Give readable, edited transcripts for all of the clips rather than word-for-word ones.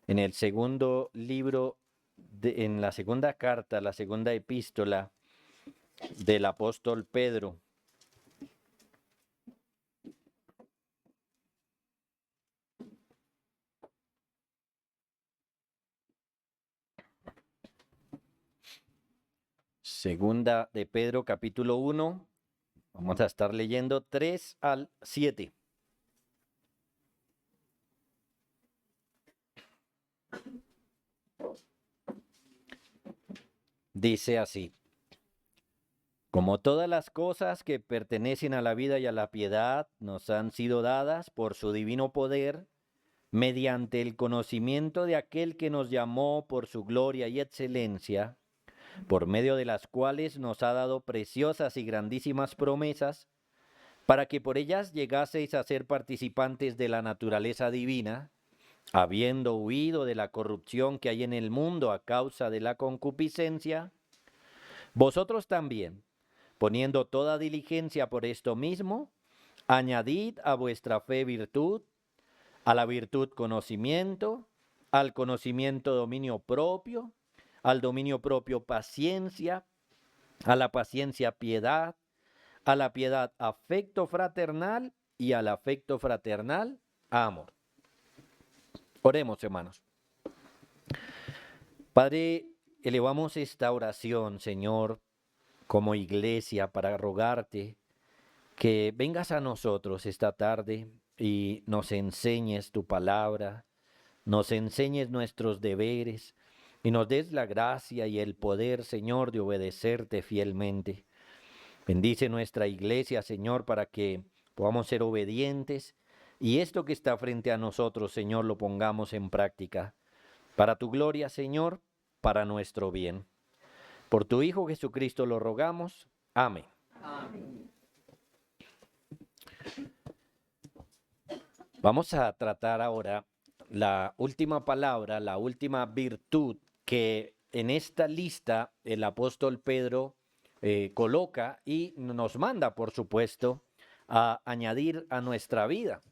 en el segundo libro, en la segunda carta, la segunda epístola del apóstol Pedro. Segunda de Pedro, capítulo 1. Vamos a estar leyendo 3 al 7. Dice así: como todas las cosas que pertenecen a la vida y a la piedad nos han sido dadas por su divino poder, mediante el conocimiento de aquel que nos llamó por su gloria y excelencia, por medio de las cuales nos ha dado preciosas y grandísimas promesas, para que por ellas llegaseis a ser participantes de la naturaleza divina, habiendo huido de la corrupción que hay en el mundo a causa de la concupiscencia, vosotros también, poniendo toda diligencia por esto mismo, añadid a vuestra fe virtud, a la virtud conocimiento, al conocimiento dominio propio, al dominio propio paciencia, a la paciencia piedad, a la piedad afecto fraternal y al afecto fraternal amor. Oremos, hermanos. Padre, elevamos esta oración, Señor, como iglesia para rogarte que vengas a nosotros esta tarde y nos enseñes tu palabra, nos enseñes nuestros deberes y nos des la gracia y el poder, Señor, de obedecerte fielmente. Bendice nuestra iglesia, Señor, para que podamos ser obedientes y esto que está frente a nosotros, Señor, lo pongamos en práctica. Para tu gloria, Señor, para nuestro bien. Por tu Hijo Jesucristo lo rogamos. Amén. Amén. Vamos a tratar ahora la última palabra, la última virtud que en esta lista el apóstol Pedro coloca y nos manda, por supuesto, a añadir a nuestra vida.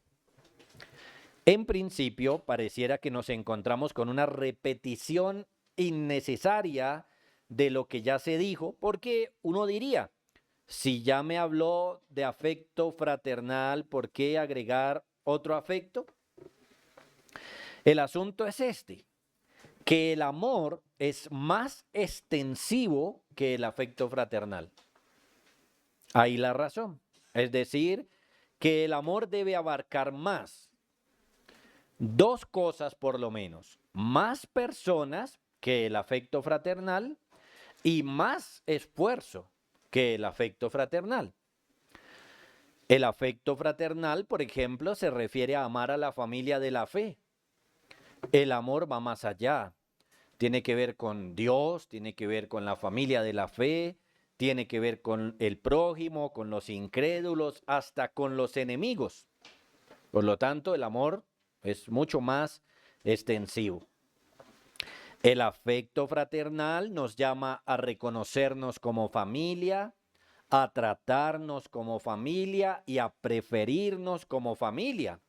En principio, pareciera que nos encontramos con una repetición innecesaria de lo que ya se dijo, porque uno diría, si ya me habló de afecto fraternal, ¿por qué agregar otro afecto? El asunto es este, que el amor es más extensivo que el afecto fraternal. Ahí la razón. Es decir, que el amor debe abarcar más. Dos cosas por lo menos. Más personas que el afecto fraternal y más esfuerzo que el afecto fraternal. El afecto fraternal, por ejemplo, se refiere a amar a la familia de la fe. El amor va más allá. Tiene que ver con Dios, tiene que ver con la familia de la fe, tiene que ver con el prójimo, con los incrédulos, hasta con los enemigos. Por lo tanto, el amor es mucho más extensivo. El afecto fraternal nos llama a reconocernos como familia, a tratarnos como familia y a preferirnos como familia.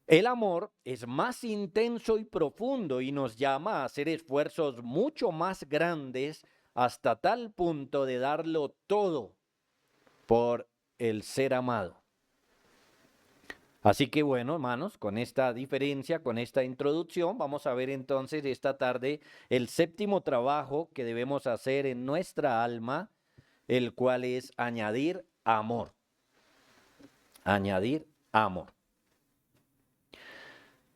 El amor es más intenso y profundo y nos llama a hacer esfuerzos mucho más grandes hasta tal punto de darlo todo por el ser amado. Así que bueno, hermanos, con esta diferencia, con esta introducción, vamos a ver entonces esta tarde el séptimo trabajo que debemos hacer en nuestra alma, el cual es añadir amor. Añadir amor.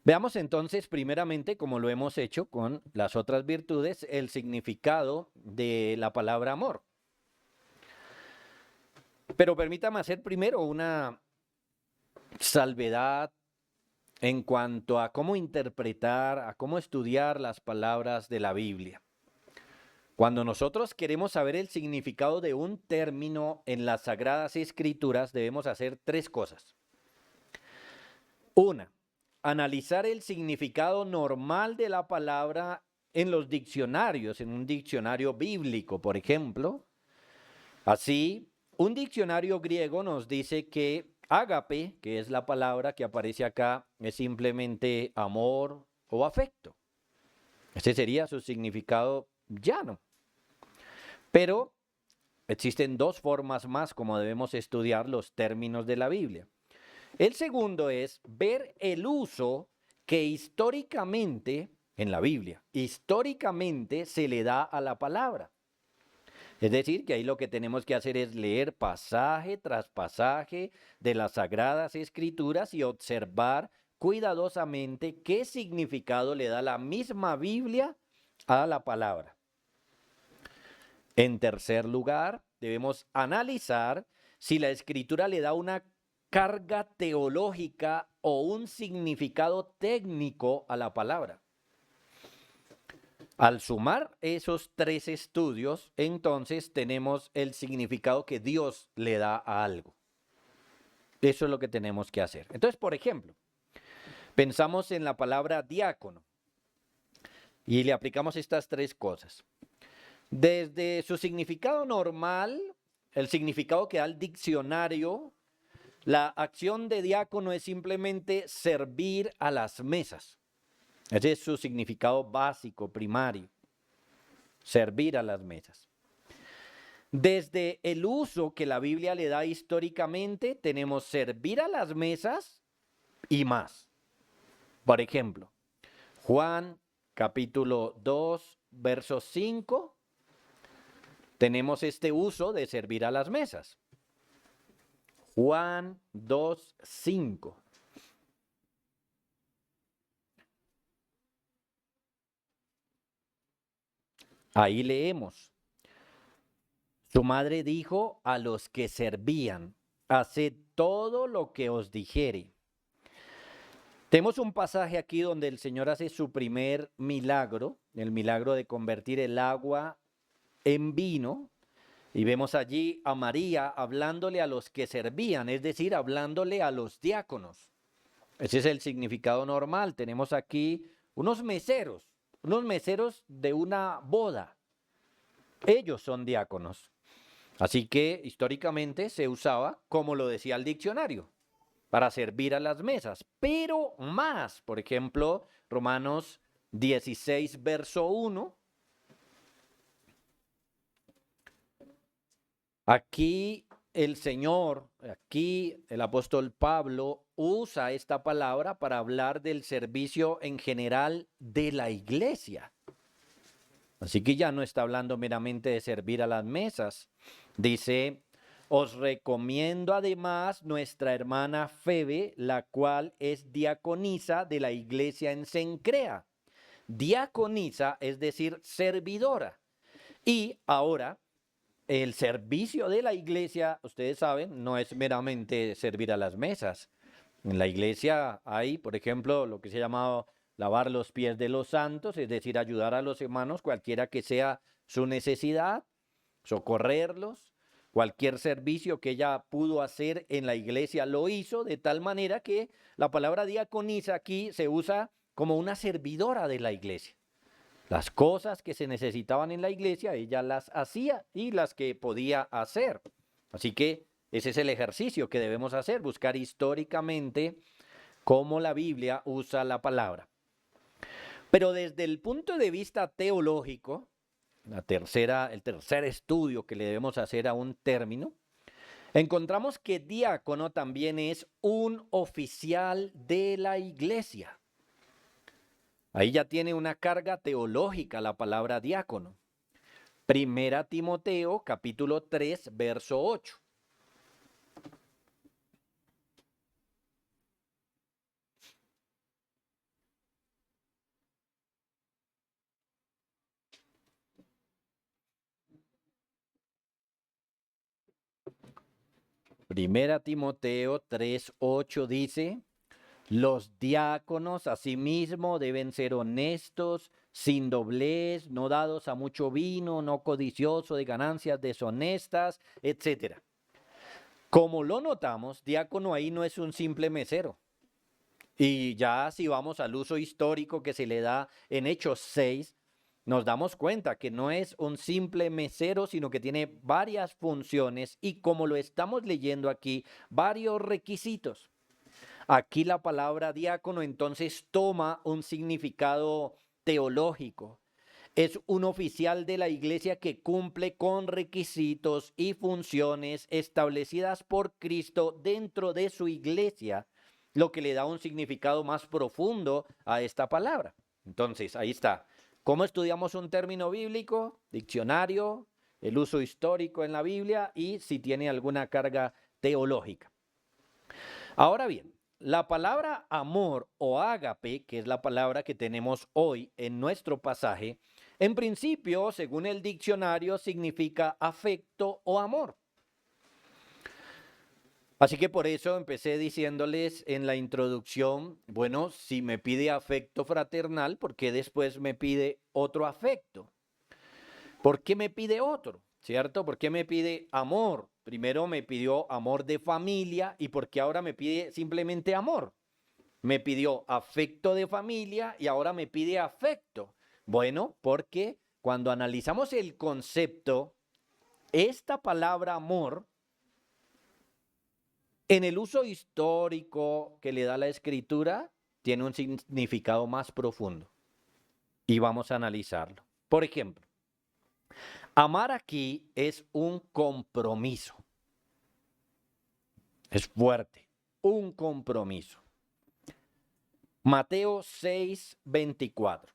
Veamos entonces primeramente, como lo hemos hecho con las otras virtudes, el significado de la palabra amor. Pero permítame hacer primero una salvedad en cuanto a cómo interpretar, a cómo estudiar las palabras de la Biblia. Cuando nosotros queremos saber el significado de un término en las Sagradas Escrituras, debemos hacer tres cosas. Una, analizar el significado normal de la palabra en los diccionarios, en un diccionario bíblico, por ejemplo. Así, un diccionario griego nos dice que ágape, que es la palabra que aparece acá, es simplemente amor o afecto. Ese sería su significado llano. Pero existen dos formas más como debemos estudiar los términos de la Biblia. El segundo es ver el uso que históricamente, en la Biblia, históricamente se le da a la palabra. Es decir, que ahí lo que tenemos que hacer es leer pasaje tras pasaje de las Sagradas Escrituras y observar cuidadosamente qué significado le da la misma Biblia a la palabra. En tercer lugar, debemos analizar si la Escritura le da una carga teológica o un significado técnico a la palabra. Al sumar esos tres estudios, entonces tenemos el significado que Dios le da a algo. Eso es lo que tenemos que hacer. Entonces, por ejemplo, pensamos en la palabra diácono y le aplicamos estas tres cosas. Desde su significado normal, el significado que da el diccionario, la acción de diácono es simplemente servir a las mesas. Ese es su significado básico, primario. Servir a las mesas. Desde el uso que la Biblia le da históricamente, tenemos servir a las mesas y más. Por ejemplo, Juan capítulo 2, verso 5, tenemos este uso de servir a las mesas. Juan 2, 5. Ahí leemos. Su madre dijo a los que servían, haced todo lo que os dijere. Tenemos un pasaje aquí donde el Señor hace su primer milagro, el milagro de convertir el agua en vino, y vemos allí a María hablándole a los que servían, es decir, hablándole a los diáconos. Ese es el significado normal. Tenemos aquí unos meseros de una boda. Ellos son diáconos. Así que históricamente se usaba, como lo decía el diccionario, para servir a las mesas, pero más, por ejemplo, Romanos 16, verso 1. Aquí el apóstol Pablo usa esta palabra para hablar del servicio en general de la iglesia. Así que ya no está hablando meramente de servir a las mesas. Dice, os recomiendo además nuestra hermana Febe, la cual es diaconisa de la iglesia en Cencrea. Diaconisa es decir, servidora. Y ahora, el servicio de la iglesia, ustedes saben, no es meramente servir a las mesas. En la iglesia hay, por ejemplo, lo que se ha llamado lavar los pies de los santos, es decir, ayudar a los hermanos, cualquiera que sea su necesidad, socorrerlos. Cualquier servicio que ella pudo hacer en la iglesia lo hizo, de tal manera que la palabra diaconisa aquí se usa como una servidora de la iglesia. Las cosas que se necesitaban en la iglesia, ella las hacía y las que podía hacer. Así que ese es el ejercicio que debemos hacer, buscar históricamente cómo la Biblia usa la palabra. Pero desde el punto de vista teológico, el tercer estudio que le debemos hacer a un término, encontramos que diácono también es un oficial de la iglesia. Ahí ya tiene una carga teológica la palabra diácono. Primera Timoteo, capítulo 3, verso 8. Primera Timoteo 3, 8 dice, los diáconos asimismo deben ser honestos, sin doblez, no dados a mucho vino, no codiciosos de ganancias deshonestas, etc. Como lo notamos, diácono ahí no es un simple mesero. Y ya si vamos al uso histórico que se le da en Hechos 6, nos damos cuenta que no es un simple mesero, sino que tiene varias funciones y, como lo estamos leyendo aquí, varios requisitos. Aquí la palabra diácono entonces toma un significado teológico. Es un oficial de la iglesia que cumple con requisitos y funciones establecidas por Cristo dentro de su iglesia, lo que le da un significado más profundo a esta palabra. Entonces, ahí está. ¿Cómo estudiamos un término bíblico? Diccionario, el uso histórico en la Biblia y si tiene alguna carga teológica. Ahora bien, la palabra amor o ágape, que es la palabra que tenemos hoy en nuestro pasaje, en principio, según el diccionario, significa afecto o amor. Así que por eso empecé diciéndoles en la introducción, bueno, si me pide afecto fraternal, ¿por qué después me pide otro afecto? ¿Por qué me pide otro? ¿Cierto? ¿Por qué me pide amor? Primero me pidió amor de familia y ¿por qué ahora me pide simplemente amor? Me pidió afecto de familia y ahora me pide afecto. Bueno, porque cuando analizamos el concepto, esta palabra amor, en el uso histórico que le da la escritura, tiene un significado más profundo. Y vamos a analizarlo. Por ejemplo, amar aquí es un compromiso. Es fuerte, un compromiso. Mateo 6:24.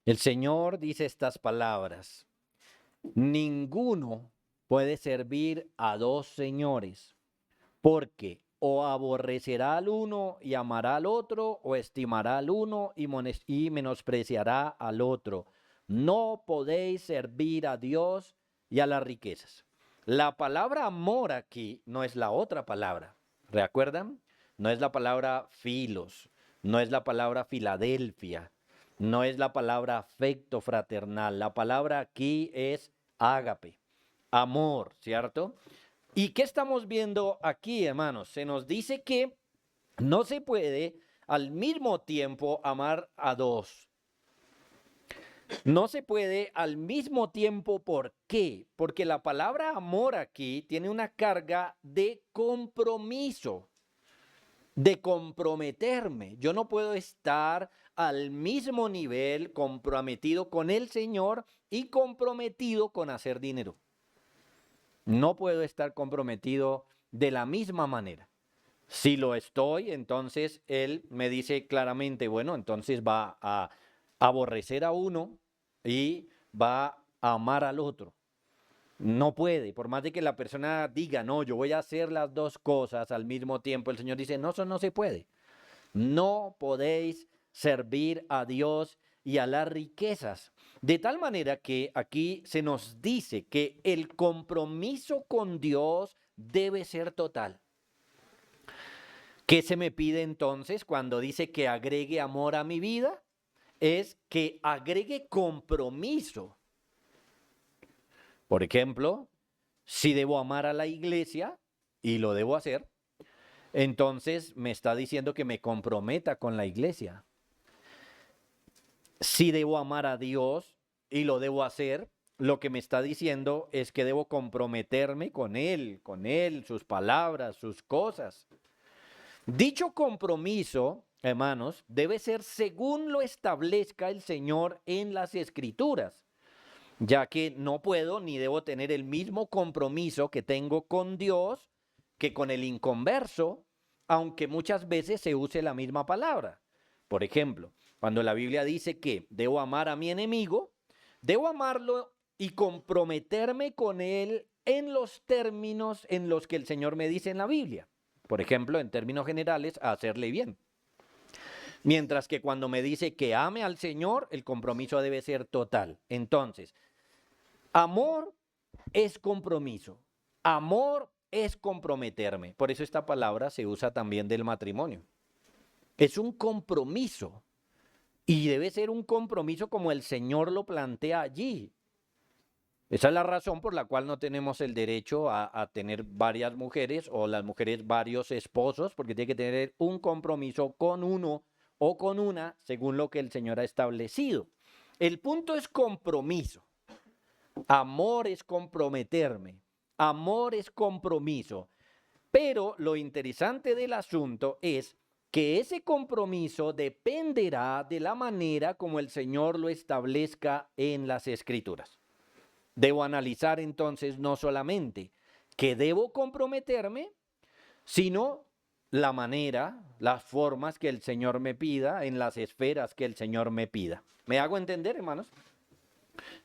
El Señor dice estas palabras: ninguno puede servir a dos señores, porque o aborrecerá al uno y amará al otro, o estimará al uno y menospreciará al otro. No podéis servir a Dios y a las riquezas. La palabra amor aquí no es la otra palabra. ¿Recuerdan? No es la palabra filos, no es la palabra Filadelfia, no es la palabra afecto fraternal. La palabra aquí es ágape, amor, ¿cierto? ¿Y qué estamos viendo aquí, hermanos? Se nos dice que no se puede al mismo tiempo amar a dos. No se puede al mismo tiempo, ¿por qué? Porque la palabra amor aquí tiene una carga de compromiso, de comprometerme. Yo no puedo estar al mismo nivel comprometido con el Señor y comprometido con hacer dinero. No puedo estar comprometido de la misma manera. Si lo estoy, entonces Él me dice claramente, bueno, entonces va a aborrecer a uno y va a amar al otro. No puede, por más de que la persona diga, no, yo voy a hacer las dos cosas al mismo tiempo, el Señor dice, no, eso no se puede. No podéis servir a Dios y a las riquezas. De tal manera que aquí se nos dice que el compromiso con Dios debe ser total. ¿Qué se me pide entonces cuando dice que agregue amor a mi vida? Es que agregue compromiso. Por ejemplo, si debo amar a la iglesia, y lo debo hacer, entonces me está diciendo que me comprometa con la iglesia. Si debo amar a Dios, y lo debo hacer, lo que me está diciendo es que debo comprometerme con Él, sus palabras, sus cosas. Dicho compromiso, hermanos, debe ser según lo establezca el Señor en las Escrituras, ya que no puedo ni debo tener el mismo compromiso que tengo con Dios que con el inconverso, aunque muchas veces se use la misma palabra. Por ejemplo, cuando la Biblia dice que debo amar a mi enemigo, debo amarlo y comprometerme con él en los términos en los que el Señor me dice en la Biblia. Por ejemplo, en términos generales, a hacerle bien. Mientras que cuando me dice que ame al Señor, el compromiso debe ser total. Entonces, amor es compromiso. Amor es comprometerme. Por eso esta palabra se usa también del matrimonio. Es un compromiso. Y debe ser un compromiso como el Señor lo plantea allí. Esa es la razón por la cual no tenemos el derecho a tener varias mujeres o las mujeres varios esposos, porque tiene que tener un compromiso con uno o con una, según lo que el Señor ha establecido. El punto es compromiso. Amor es comprometerme. Amor es compromiso. Pero lo interesante del asunto es que ese compromiso dependerá de la manera como el Señor lo establezca en las Escrituras. Debo analizar entonces no solamente que debo comprometerme, sino la manera, las formas que el Señor me pida, en las esferas que el Señor me pida. ¿Me hago entender, hermanos?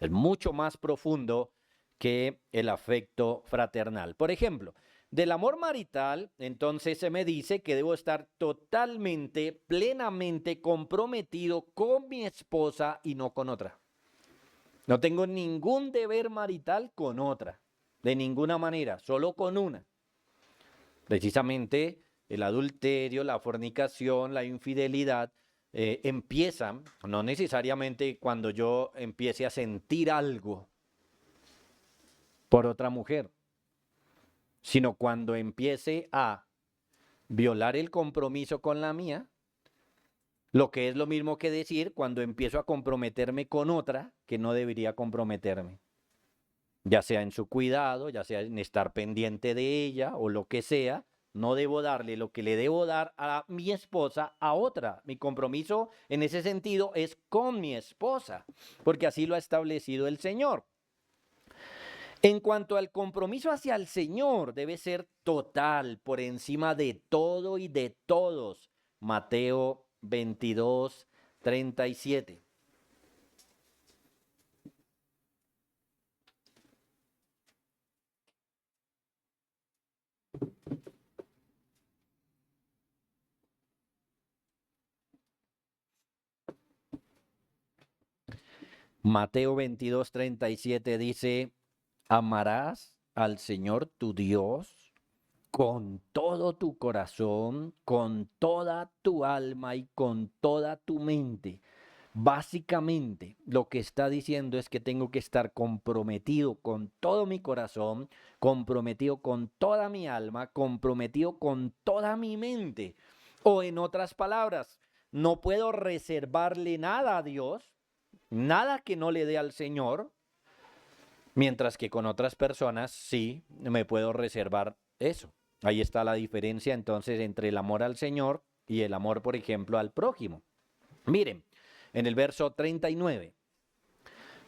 Es mucho más profundo que el afecto fraternal. Por ejemplo, del amor marital, entonces se me dice que debo estar totalmente, plenamente comprometido con mi esposa y no con otra. No tengo ningún deber marital con otra, de ninguna manera, solo con una. Precisamente el adulterio, la fornicación, la infidelidad empiezan, no necesariamente cuando yo empiece a sentir algo por otra mujer, sino cuando empiece a violar el compromiso con la mía, lo que es lo mismo que decir cuando empiezo a comprometerme con otra que no debería comprometerme, ya sea en su cuidado, ya sea en estar pendiente de ella o lo que sea. No debo darle lo que le debo dar a mi esposa a otra. Mi compromiso en ese sentido es con mi esposa, porque así lo ha establecido el Señor. En cuanto al compromiso hacia el Señor, debe ser total, por encima de todo y de todos. Mateo 22, 37. Mateo 22, 37 dice: amarás al Señor tu Dios con todo tu corazón, con toda tu alma y con toda tu mente. Básicamente, lo que está diciendo es que tengo que estar comprometido con todo mi corazón, comprometido con toda mi alma, comprometido con toda mi mente. O en otras palabras, no puedo reservarle nada a Dios, nada que no le dé al Señor, mientras que con otras personas sí me puedo reservar eso. Ahí está la diferencia entonces entre el amor al Señor y el amor, por ejemplo, al prójimo. Miren, en el verso 39,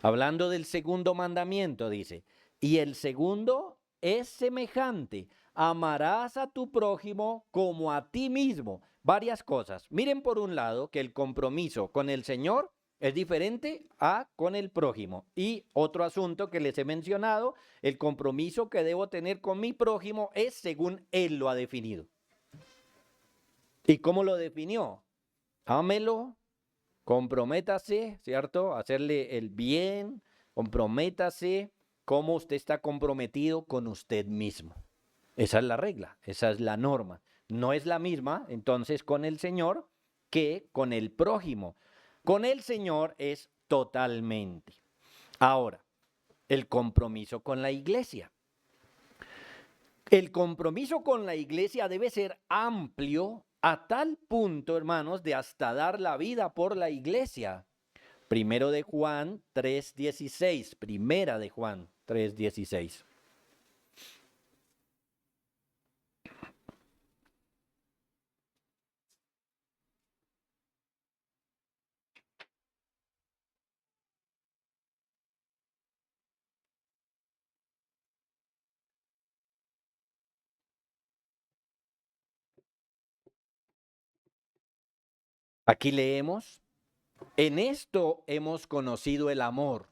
hablando del segundo mandamiento, dice: y el segundo es semejante: amarás a tu prójimo como a ti mismo. Varias cosas. Miren, por un lado, que el compromiso con el Señor es diferente a con el prójimo. Y otro asunto que les he mencionado: el compromiso que debo tener con mi prójimo es según Él lo ha definido. ¿Y cómo lo definió? Ámelo, comprométase, ¿cierto? Hacerle el bien, comprométase como usted está comprometido con usted mismo. Esa es la regla, esa es la norma. No es la misma, entonces, con el Señor que con el prójimo. Con el Señor es totalmente. Ahora, el compromiso con la iglesia. El compromiso con la iglesia debe ser amplio a tal punto, hermanos, de hasta dar la vida por la iglesia. Primero de Juan 3:16, primera de Juan 3:16. Aquí leemos: en esto hemos conocido el amor,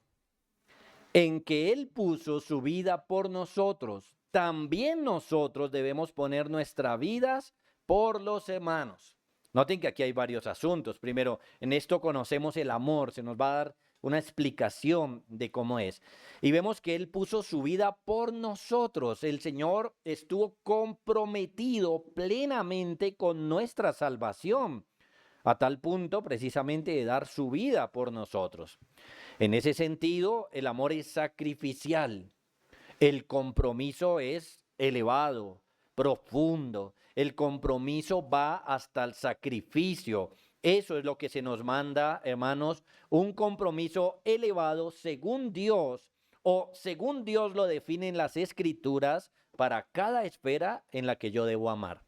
en que Él puso su vida por nosotros. También nosotros debemos poner nuestras vidas por los hermanos. Noten que aquí hay varios asuntos. Primero, en esto conocemos el amor. Se nos va a dar una explicación de cómo es. Y vemos que Él puso su vida por nosotros. El Señor estuvo comprometido plenamente con nuestra salvación. a tal punto precisamente de dar su vida por nosotros. En ese sentido, el amor es sacrificial, el compromiso es elevado, profundo, el compromiso va hasta el sacrificio. Eso es lo que se nos manda, hermanos, un compromiso elevado según Dios o según Dios lo definen las Escrituras para cada esfera en la que yo debo amar.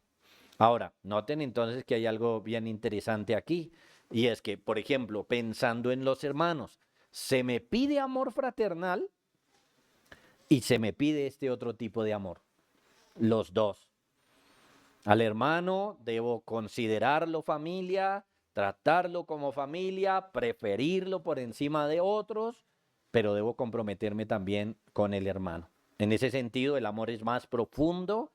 Ahora, noten entonces que hay algo bien interesante aquí, y es que, por ejemplo, pensando en los hermanos, se me pide amor fraternal y se me pide este otro tipo de amor, los dos. Al hermano debo considerarlo familia, tratarlo como familia, preferirlo por encima de otros, pero debo comprometerme también con el hermano. En ese sentido, el amor es más profundo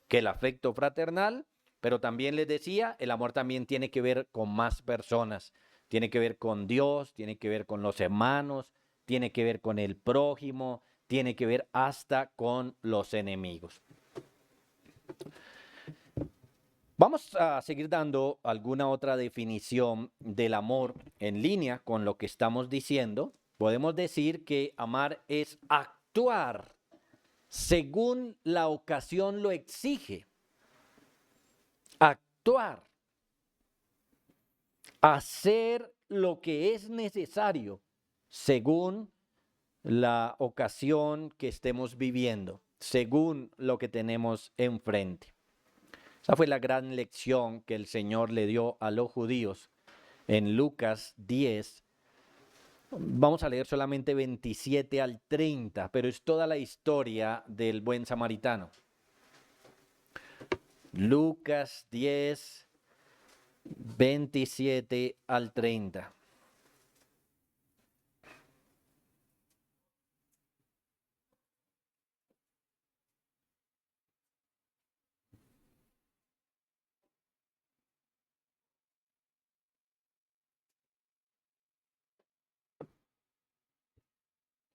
que el afecto fraternal, pero también les decía, el amor también tiene que ver con más personas, tiene que ver con Dios, tiene que ver con los hermanos, tiene que ver con el prójimo, tiene que ver hasta con los enemigos. Vamos a seguir dando alguna otra definición del amor en línea con lo que estamos diciendo. Podemos decir que amar es actuar según la ocasión lo exige. Actuar. Hacer lo que es necesario según la ocasión que estemos viviendo, según lo que tenemos enfrente. Esa fue la gran lección que el Señor le dio a los judíos en Lucas 10. Vamos a leer solamente 27 al 30, pero es toda la historia del buen samaritano. Lucas 10, 27 al 30.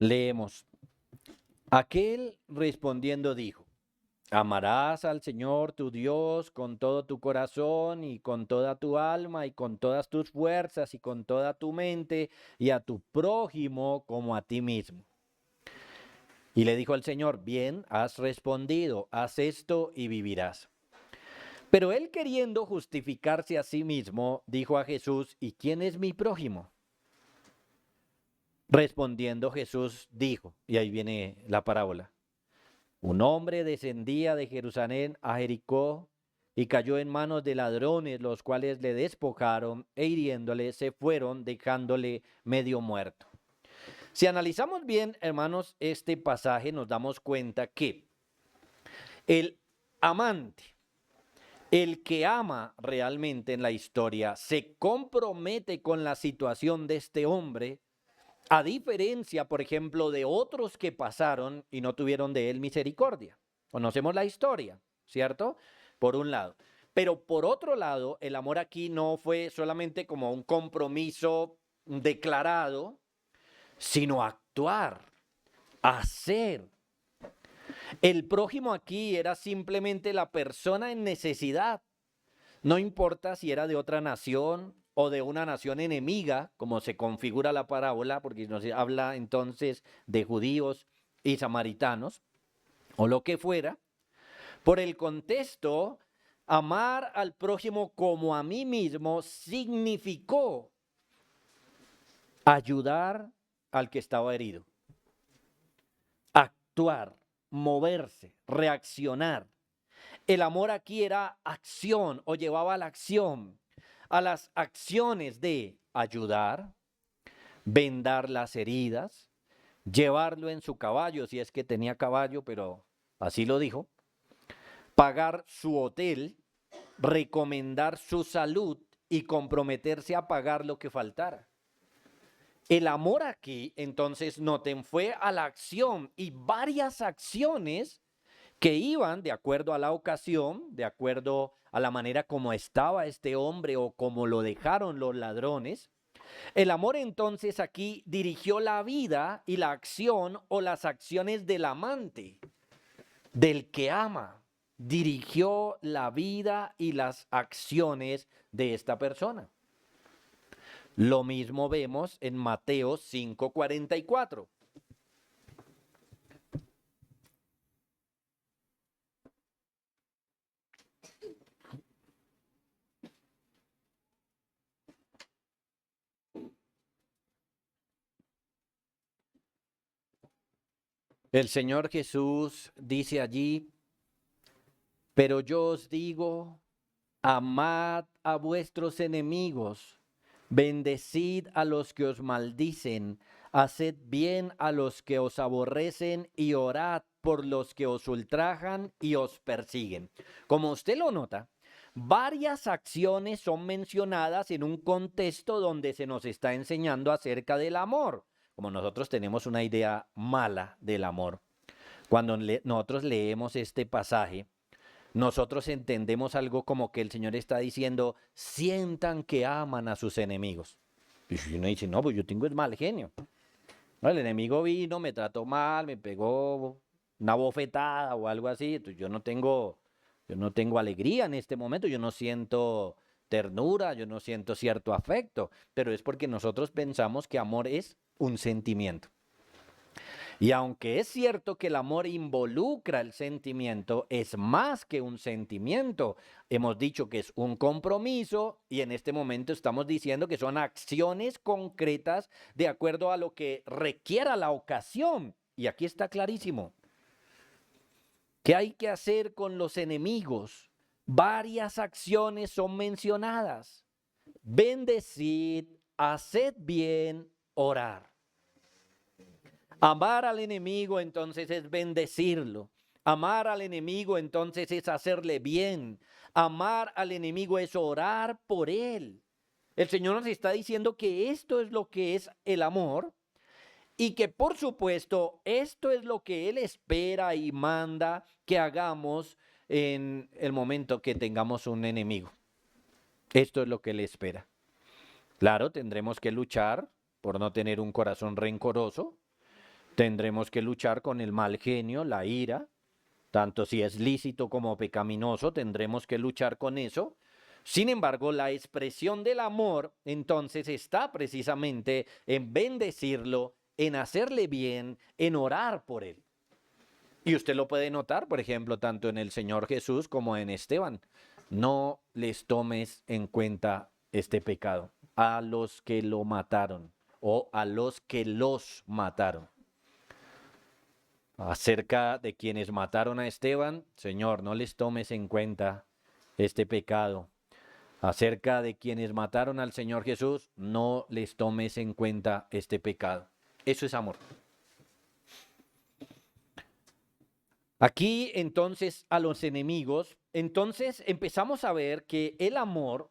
Leemos. Aquel respondiendo dijo: amarás al Señor tu Dios con todo tu corazón y con toda tu alma y con todas tus fuerzas y con toda tu mente, y a tu prójimo como a ti mismo. Y le dijo al Señor: bien, has respondido, haz esto y vivirás. Pero él, queriendo justificarse a sí mismo, dijo a Jesús: ¿y quién es mi prójimo? Respondiendo Jesús dijo, y ahí viene la parábola: un hombre descendía de Jerusalén a Jericó y cayó en manos de ladrones, los cuales le despojaron e hiriéndole se fueron, dejándole medio muerto. Si analizamos bien, hermanos, este pasaje, nos damos cuenta que el amante, el que ama realmente en la historia, se compromete con la situación de este hombre, a diferencia, por ejemplo, de otros que pasaron y no tuvieron de él misericordia. Conocemos la historia, ¿cierto? Por un lado. Pero por otro lado, el amor aquí no fue solamente como un compromiso declarado, sino actuar, hacer. El prójimo aquí era simplemente la persona en necesidad. No importa si era de otra nación o de una nación enemiga, como se configura la parábola, porque nos habla entonces de judíos y samaritanos, o lo que fuera. Por el contexto, amar al prójimo como a mí mismo significó ayudar al que estaba herido, actuar, moverse, reaccionar. El amor aquí era acción o llevaba a la acción, a las acciones de ayudar, vendar las heridas, llevarlo en su caballo, si es que tenía caballo, pero así lo dijo, pagar su hotel, recomendar su salud y comprometerse a pagar lo que faltara. El amor aquí, entonces, noten, fue a la acción y varias acciones que iban de acuerdo a la ocasión, de acuerdo a la manera como estaba este hombre o como lo dejaron los ladrones. El amor entonces aquí dirigió la vida y la acción o las acciones del amante, del que ama. Dirigió la vida y las acciones de esta persona. Lo mismo vemos en Mateo 5:44. El Señor Jesús dice allí, pero yo os digo, amad a vuestros enemigos, bendecid a los que os maldicen, haced bien a los que os aborrecen y orad por los que os ultrajan y os persiguen. Como usted lo nota, varias acciones son mencionadas en un contexto donde se nos está enseñando acerca del amor, como nosotros tenemos una idea mala del amor. Cuando nosotros leemos este pasaje, nosotros entendemos algo como que el Señor está diciendo, sientan que aman a sus enemigos. Y si uno dice, no, pues yo tengo el mal genio. No, el enemigo vino, me trató mal, me pegó una bofetada o algo así. Entonces yo no tengo alegría en este momento, yo no siento ternura, yo no siento cierto afecto. Pero es porque nosotros pensamos que amor es un sentimiento. Y aunque es cierto que el amor involucra el sentimiento, es más que un sentimiento. Hemos dicho que es un compromiso y en este momento estamos diciendo que son acciones concretas de acuerdo a lo que requiera la ocasión. Y aquí está clarísimo. ¿Qué hay que hacer con los enemigos? Varias acciones son mencionadas. Bendecid, haced bien, orar. Amar al enemigo entonces es bendecirlo. Amar al enemigo entonces es hacerle bien. Amar al enemigo es orar por él. El Señor nos está diciendo que esto es lo que es el amor y que por supuesto esto es lo que Él espera y manda que hagamos en el momento que tengamos un enemigo. Esto es lo que Él espera. Claro, tendremos que luchar por no tener un corazón rencoroso. Tendremos que luchar con el mal genio, la ira, tanto si es lícito como pecaminoso, tendremos que luchar con eso. Sin embargo, la expresión del amor entonces está precisamente en bendecirlo, en hacerle bien, en orar por él. Y usted lo puede notar, por ejemplo, tanto en el Señor Jesús como en Esteban. No les tomes en cuenta este pecado a los que lo mataron o a los que los mataron. Acerca de quienes mataron a Esteban, Señor, no les tomes en cuenta este pecado. Acerca de quienes mataron al Señor Jesús, no les tomes en cuenta este pecado. Eso es amor. Aquí entonces a los enemigos, entonces empezamos a ver que el amor,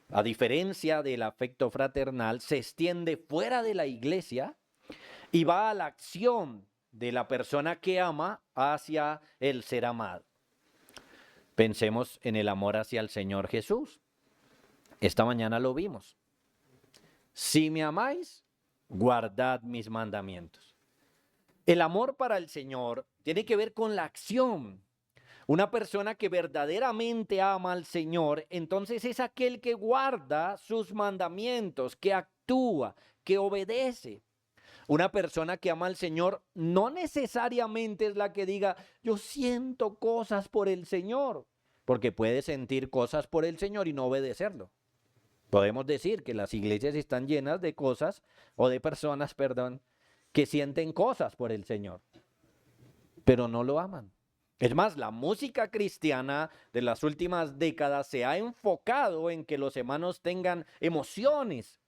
a diferencia del afecto fraternal, se extiende fuera de la iglesia y va a la acción de la persona que ama hacia el ser amado. Pensemos en el amor hacia el Señor Jesús. Esta mañana lo vimos. Si me amáis, guardad mis mandamientos. El amor para el Señor tiene que ver con la acción. Una persona que verdaderamente ama al Señor, entonces es aquel que guarda sus mandamientos, que actúa, que obedece. Una persona que ama al Señor no necesariamente es la que diga, yo siento cosas por el Señor, porque puede sentir cosas por el Señor y no obedecerlo. Podemos decir que las iglesias están llenas de cosas, o de personas, perdón, que sienten cosas por el Señor, pero no lo aman. Es más, la música cristiana de las últimas décadas se ha enfocado en que los hermanos tengan emociones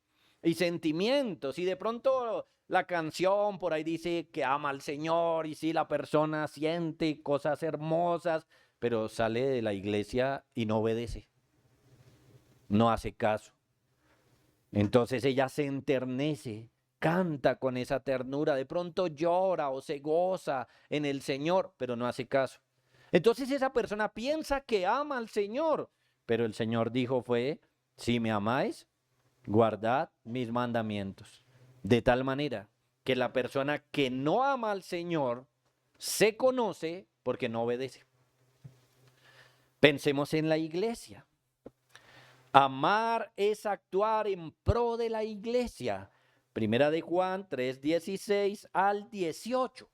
y sentimientos, y de pronto la canción por ahí dice que ama al Señor, y sí, la persona siente cosas hermosas, pero sale de la iglesia y no obedece, no hace caso. Entonces ella se enternece, canta con esa ternura, de pronto llora o se goza en el Señor, pero no hace caso. Entonces esa persona piensa que ama al Señor, pero el Señor dijo fue, si me amáis, guardad mis mandamientos. De tal manera que la persona que no ama al Señor se conoce porque no obedece. Pensemos en la iglesia. Amar es actuar en pro de la iglesia. Primera de Juan 3:16 al 18.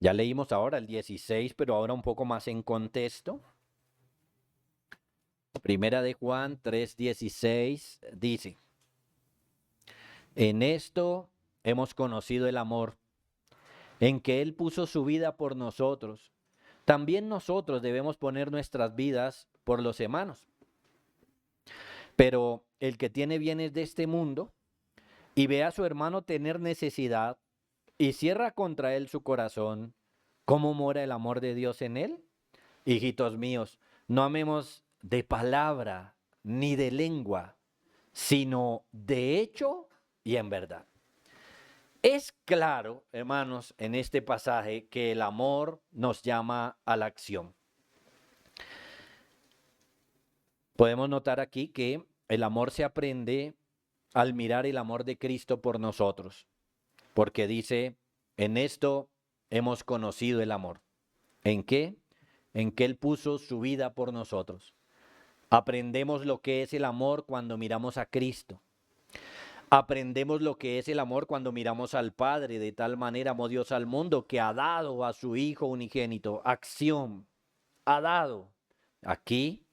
Ya leímos ahora el 16, pero ahora un poco más en contexto. Primera de Juan 3:16 dice: en esto hemos conocido el amor, en que Él puso su vida por nosotros. También nosotros debemos poner nuestras vidas por los hermanos. Pero el que tiene bienes de este mundo y ve a su hermano tener necesidad y cierra contra él su corazón, ¿cómo mora el amor de Dios en él? Hijitos míos, no amemos de palabra ni de lengua, sino de hecho y en verdad. Es claro, hermanos, en este pasaje que el amor nos llama a la acción. Podemos notar aquí que el amor se aprende al mirar el amor de Cristo por nosotros, porque dice, en esto hemos conocido el amor. ¿En qué? En que Él puso su vida por nosotros. Aprendemos lo que es el amor cuando miramos a Cristo. Aprendemos lo que es el amor cuando miramos al Padre. De tal manera amó Dios al mundo que ha dado a su Hijo unigénito. Acción. Ha dado. Aquí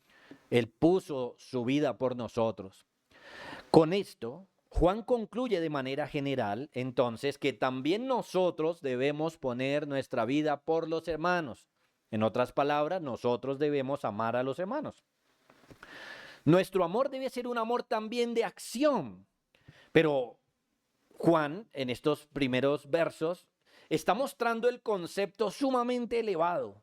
Él puso su vida por nosotros. Con esto, Juan concluye de manera general, entonces, que también nosotros debemos poner nuestra vida por los hermanos. En otras palabras, nosotros debemos amar a los hermanos. Nuestro amor debe ser un amor también de acción. Pero Juan, en estos primeros versos, está mostrando el concepto sumamente elevado.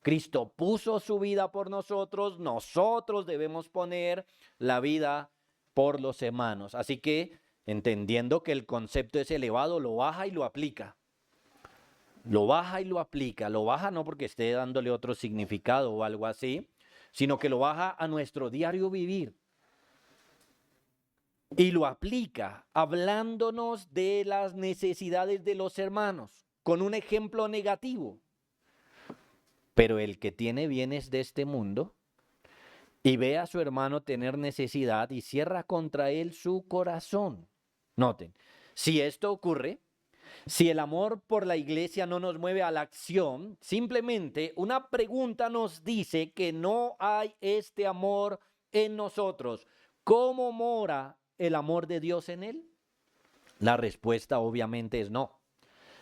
Cristo puso su vida por nosotros, nosotros debemos poner la vida por los hermanos. Así que, entendiendo que el concepto es elevado, lo baja y lo aplica. Lo baja y lo aplica. Lo baja no porque esté dándole otro significado o algo así, sino que lo baja a nuestro diario vivir. Y lo aplica hablándonos de las necesidades de los hermanos, con un ejemplo negativo. Pero el que tiene bienes de este mundo y ve a su hermano tener necesidad y cierra contra él su corazón. Noten, si esto ocurre, si el amor por la iglesia no nos mueve a la acción, simplemente una pregunta nos dice que no hay este amor en nosotros. ¿Cómo mora el amor de Dios en él? La respuesta obviamente es no.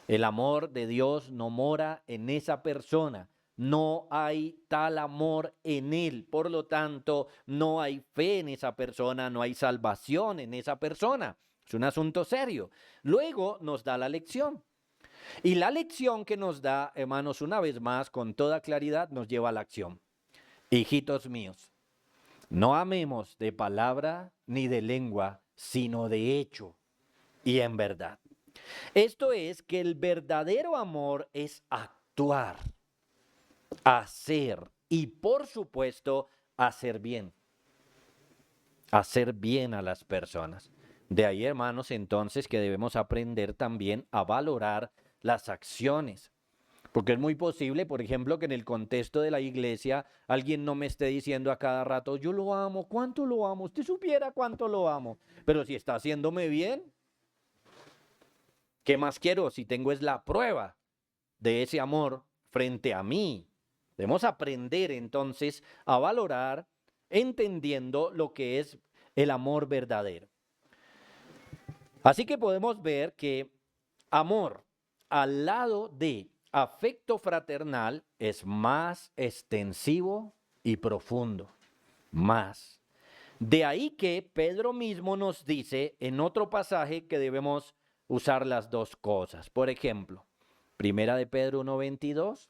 El amor de Dios no mora en esa persona. No hay tal amor en él. Por lo tanto, no hay fe en esa persona, no hay salvación en esa persona. Es un asunto serio. Luego nos da la lección. Y la lección que nos da, hermanos, una vez más, con toda claridad, nos lleva a la acción. Hijitos míos, no amemos de palabra ni de lengua, sino de hecho y en verdad. Esto es que el verdadero amor es actuar, hacer y por supuesto hacer bien. Hacer bien a las personas. De ahí, hermanos, entonces que debemos aprender también a valorar las acciones. Porque es muy posible, por ejemplo, que en el contexto de la iglesia alguien no me esté diciendo a cada rato, yo lo amo, ¿cuánto lo amo? Usted supiera cuánto lo amo. Pero si está haciéndome bien, ¿qué más quiero? Si tengo es la prueba de ese amor frente a mí. Debemos aprender entonces a valorar entendiendo lo que es el amor verdadero. Así que podemos ver que amor al lado de afecto fraternal es más extensivo y profundo. Más. De ahí que Pedro mismo nos dice en otro pasaje que debemos usar las dos cosas. Por ejemplo, Primera de Pedro 1:22,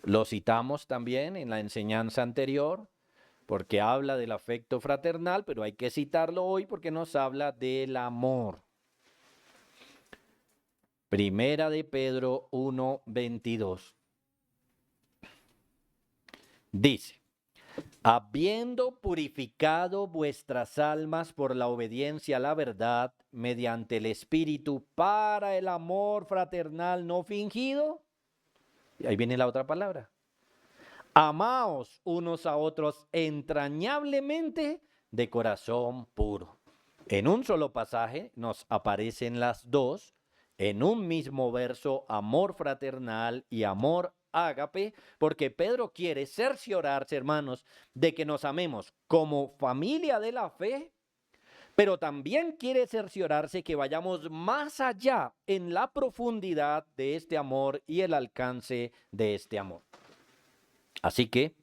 lo citamos también en la enseñanza anterior, porque habla del afecto fraternal, pero hay que citarlo hoy porque nos habla del amor. Primera de Pedro 1:22. Dice, Habiendo purificado vuestras almas por la obediencia a la verdad mediante el Espíritu para el amor fraternal no fingido. Y ahí viene la otra palabra. Amaos unos a otros entrañablemente de corazón puro. En un solo pasaje nos aparecen las dos, en un mismo verso, amor fraternal y amor ágape, porque Pedro quiere cerciorarse, hermanos, de que nos amemos como familia de la fe, pero también quiere cerciorarse que vayamos más allá en la profundidad de este amor y el alcance de este amor. Así que,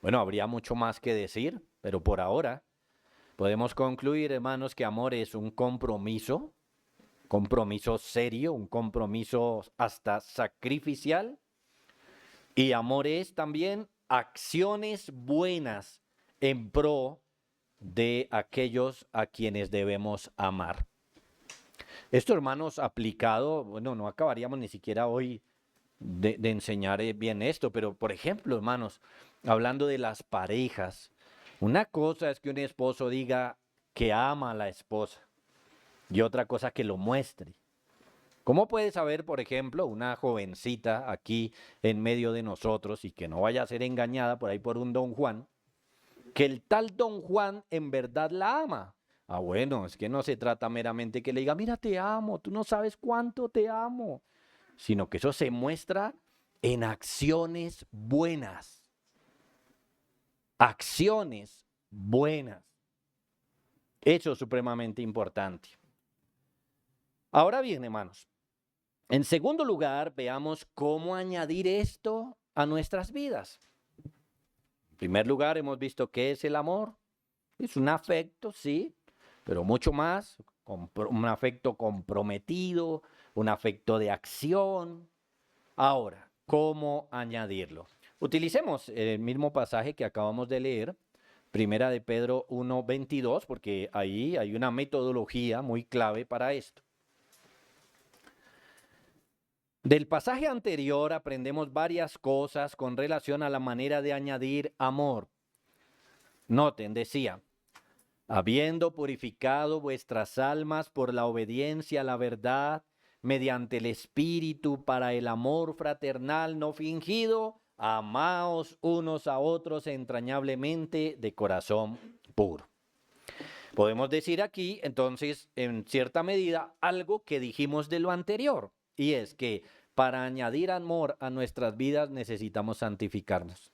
bueno, habría mucho más que decir, pero por ahora podemos concluir, hermanos, que amor es un compromiso serio, un compromiso hasta sacrificial, y amor es también acciones buenas en pro de aquellos a quienes debemos amar. Esto, hermanos, aplicado, bueno, no acabaríamos ni siquiera hoy de enseñar bien esto, pero por ejemplo, hermanos, hablando de las parejas, una cosa es que un esposo diga que ama a la esposa y otra cosa que lo muestre. ¿Cómo puede saber, por ejemplo, una jovencita aquí en medio de nosotros y que no vaya a ser engañada por ahí por un don Juan, que el tal don Juan en verdad la ama? Ah, bueno, es que no se trata meramente que le diga, mira, te amo, tú no sabes cuánto te amo, sino que eso se muestra en acciones buenas. Acciones buenas. Eso es supremamente importante. Ahora bien, hermanos, en segundo lugar, veamos cómo añadir esto a nuestras vidas. En primer lugar, hemos visto qué es el amor. Es un afecto, sí, pero mucho más, un afecto comprometido, un afecto de acción. Ahora, ¿cómo añadirlo? Utilicemos el mismo pasaje que acabamos de leer, Primera de Pedro 1:22, porque ahí hay una metodología muy clave para esto. Del pasaje anterior aprendemos varias cosas con relación a la manera de añadir amor. Noten, decía, habiendo purificado vuestras almas por la obediencia a la verdad, mediante el Espíritu para el amor fraternal no fingido, amaos unos a otros entrañablemente de corazón puro. Podemos decir aquí, entonces, en cierta medida, algo que dijimos de lo anterior, y es que para añadir amor a nuestras vidas necesitamos santificarnos.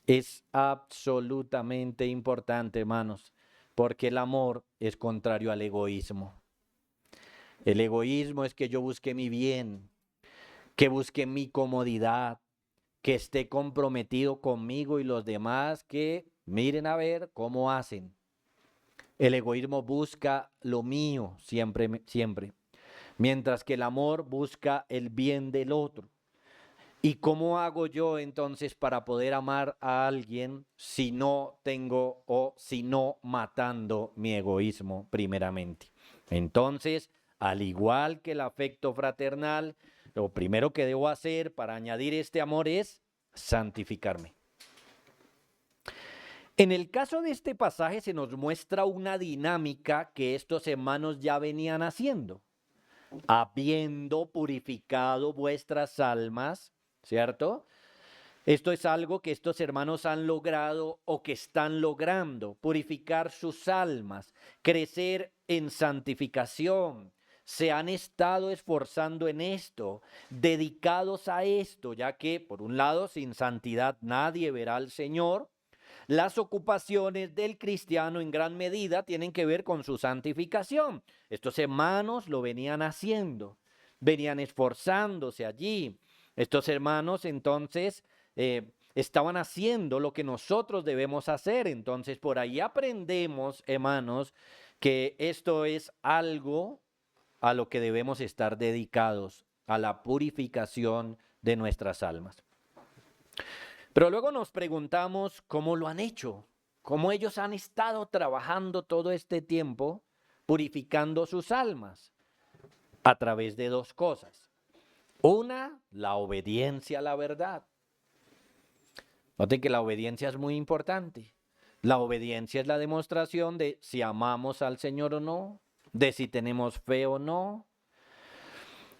Es absolutamente importante, hermanos, porque el amor es contrario al egoísmo. El egoísmo es que yo busque mi bien, que busque mi comodidad, que esté comprometido conmigo y los demás que miren a ver cómo hacen. El egoísmo busca lo mío siempre, siempre, mientras que el amor busca el bien del otro. ¿Y cómo hago yo entonces para poder amar a alguien si no tengo o si no matando mi egoísmo primeramente? Entonces, al igual que el afecto fraternal, lo primero que debo hacer para añadir este amor es santificarme. En el caso de este pasaje se nos muestra una dinámica que estos hermanos ya venían haciendo. Habiendo purificado vuestras almas, ¿cierto? Esto es algo que estos hermanos han logrado o que están logrando, purificar sus almas, crecer en santificación. Se han estado esforzando en esto, dedicados a esto, ya que, por un lado, sin santidad nadie verá al Señor. Las ocupaciones del cristiano en gran medida tienen que ver con su santificación. Estos hermanos lo venían haciendo, venían esforzándose allí. Estos hermanos entonces estaban haciendo lo que nosotros debemos hacer. Entonces por ahí aprendemos, hermanos, que esto es algo a lo que debemos estar dedicados, a la purificación de nuestras almas. Pero luego nos preguntamos cómo lo han hecho, cómo ellos han estado trabajando todo este tiempo purificando sus almas a través de dos cosas. Una, la obediencia a la verdad. Noten que la obediencia es muy importante. La obediencia es la demostración de si amamos al Señor o no, de si tenemos fe o no.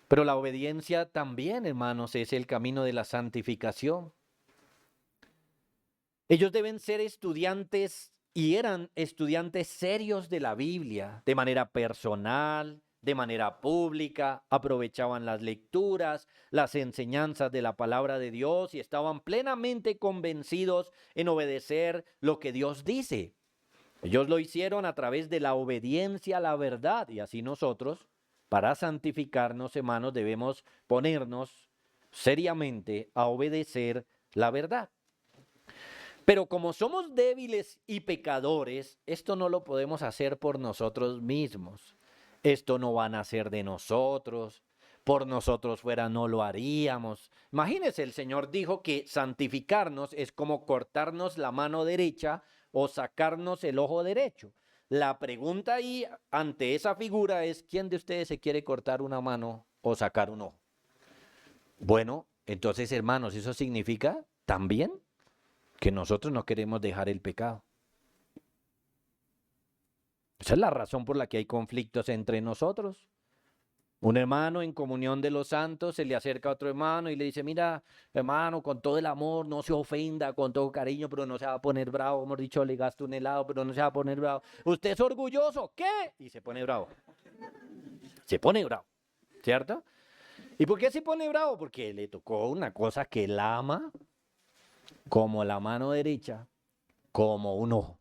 Pero la obediencia también, hermanos, es el camino de la santificación. Ellos deben ser estudiantes y eran estudiantes serios de la Biblia, de manera personal, de manera pública, aprovechaban las lecturas, las enseñanzas de la palabra de Dios y estaban plenamente convencidos en obedecer lo que Dios dice. Ellos lo hicieron a través de la obediencia a la verdad y así nosotros, para santificarnos, hermanos, debemos ponernos seriamente a obedecer la verdad. Pero como somos débiles y pecadores, esto no lo podemos hacer por nosotros mismos. Esto no va a nacer de nosotros. Por nosotros fuera no lo haríamos. Imagínense, el Señor dijo que santificarnos es como cortarnos la mano derecha o sacarnos el ojo derecho. La pregunta ahí ante esa figura es, ¿quién de ustedes se quiere cortar una mano o sacar un ojo? Bueno, entonces, hermanos, eso significa también que nosotros no queremos dejar el pecado. Esa es la razón por la que hay conflictos entre nosotros. Un hermano en comunión de los santos se le acerca a otro hermano y le dice, mira, hermano, con todo el amor, no se ofenda, con todo cariño, pero no se va a poner bravo. Hemos dicho, le gasto un helado, pero no se va a poner bravo. ¿Usted es orgulloso? ¿Qué? Y se pone bravo. Se pone bravo, ¿cierto? ¿Y por qué se pone bravo? Porque le tocó una cosa que él ama, como la mano derecha, como un ojo.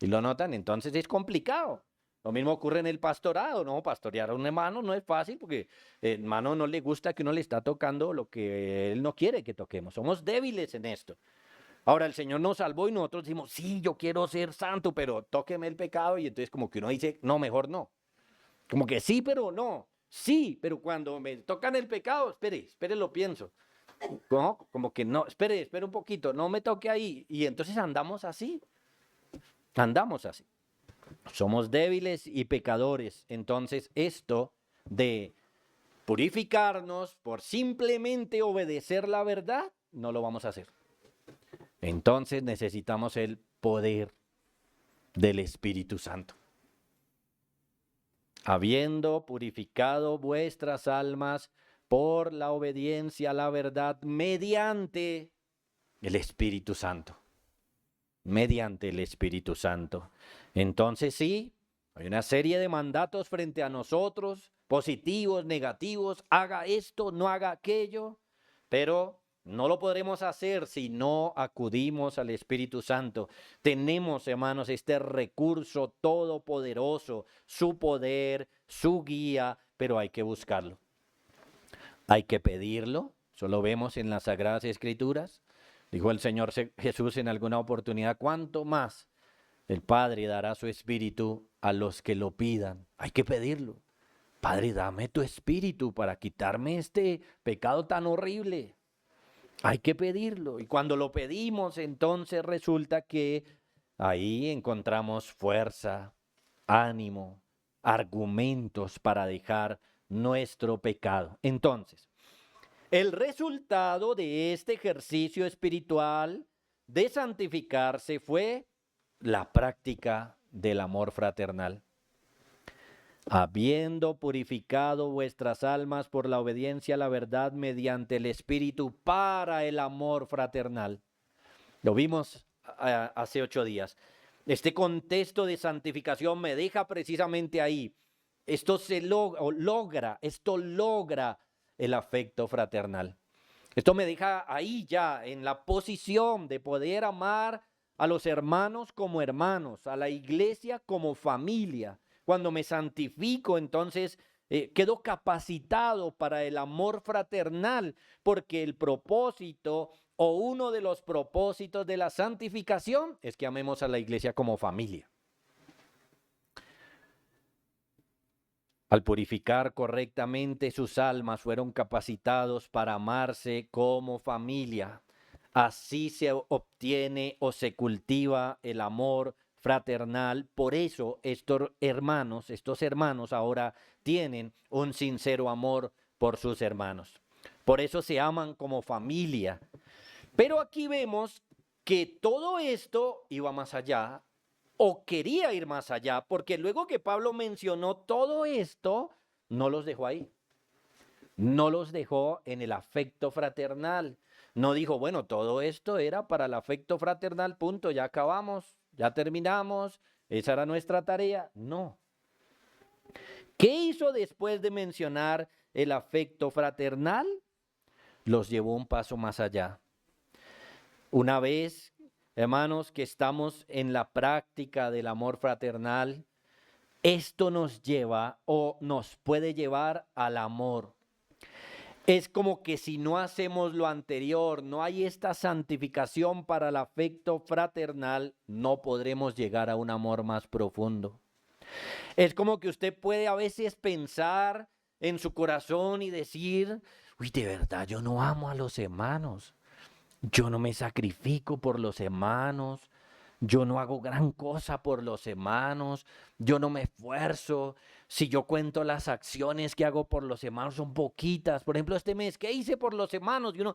¿Y lo notan? Entonces es complicado. Lo mismo ocurre en el pastorado, ¿no? Pastorear a un hermano no es fácil porque el hermano no le gusta que uno le está tocando lo que él no quiere que toquemos. Somos débiles en esto. Ahora el Señor nos salvó y nosotros decimos, sí, yo quiero ser santo, pero tóqueme el pecado. Y entonces como que uno dice, no, mejor no. Como que sí, pero no. Sí, pero cuando me tocan el pecado, espere, lo pienso. ¿No? Como que no, espere un poquito, no me toque ahí. Y entonces andamos así. Andamos así. Somos débiles y pecadores. Entonces esto de purificarnos por simplemente obedecer la verdad, no lo vamos a hacer. Entonces necesitamos el poder del Espíritu Santo. Habiendo purificado vuestras almas por la obediencia a la verdad mediante el Espíritu Santo. Mediante el Espíritu Santo. Entonces sí, hay una serie de mandatos frente a nosotros, positivos, negativos, haga esto, no haga aquello, pero no lo podremos hacer si no acudimos al Espíritu Santo. Tenemos, hermanos, este recurso todopoderoso, su poder, su guía, pero hay que buscarlo. Hay que pedirlo, eso lo vemos en las Sagradas Escrituras. Dijo el Señor Jesús en alguna oportunidad, ¿cuánto más el Padre dará su Espíritu a los que lo pidan? Hay que pedirlo. Padre, dame tu Espíritu para quitarme este pecado tan horrible. Hay que pedirlo. Y cuando lo pedimos, entonces resulta que ahí encontramos fuerza, ánimo, argumentos para dejar nuestro pecado. Entonces, el resultado de este ejercicio espiritual de santificarse fue la práctica del amor fraternal. Habiendo purificado vuestras almas por la obediencia a la verdad mediante el Espíritu para el amor fraternal. Lo vimos hace 8 días. Este contexto de santificación me deja precisamente ahí. Esto logra el afecto fraternal. Esto me deja ahí ya en la posición de poder amar a los hermanos como hermanos, a la iglesia como familia. Cuando me santifico, entonces quedo capacitado para el amor fraternal, porque el propósito o uno de los propósitos de la santificación es que amemos a la iglesia como familia. Al purificar correctamente sus almas, fueron capacitados para amarse como familia. Así se obtiene o se cultiva el amor fraternal. Por eso estos hermanos ahora tienen un sincero amor por sus hermanos. Por eso se aman como familia. Pero aquí vemos que todo esto iba más allá o quería ir más allá, porque luego que Pablo mencionó todo esto, no los dejó ahí. No los dejó en el afecto fraternal. No dijo, bueno, todo esto era para el afecto fraternal, punto, ya acabamos, ya terminamos, esa era nuestra tarea. No. ¿Qué hizo después de mencionar el afecto fraternal? Los llevó un paso más allá. Una vez, hermanos, que estamos en la práctica del amor fraternal, esto nos lleva o nos puede llevar al amor. Es como que si no hacemos lo anterior, no hay esta santificación para el afecto fraternal, no podremos llegar a un amor más profundo. Es como que usted puede a veces pensar en su corazón y decir, uy, de verdad, yo no amo a los hermanos. Yo no me sacrifico por los hermanos, yo no hago gran cosa por los hermanos, yo no me esfuerzo. Si yo cuento las acciones que hago por los hermanos son poquitas. Por ejemplo, este mes, ¿qué hice por los hermanos? Y uno,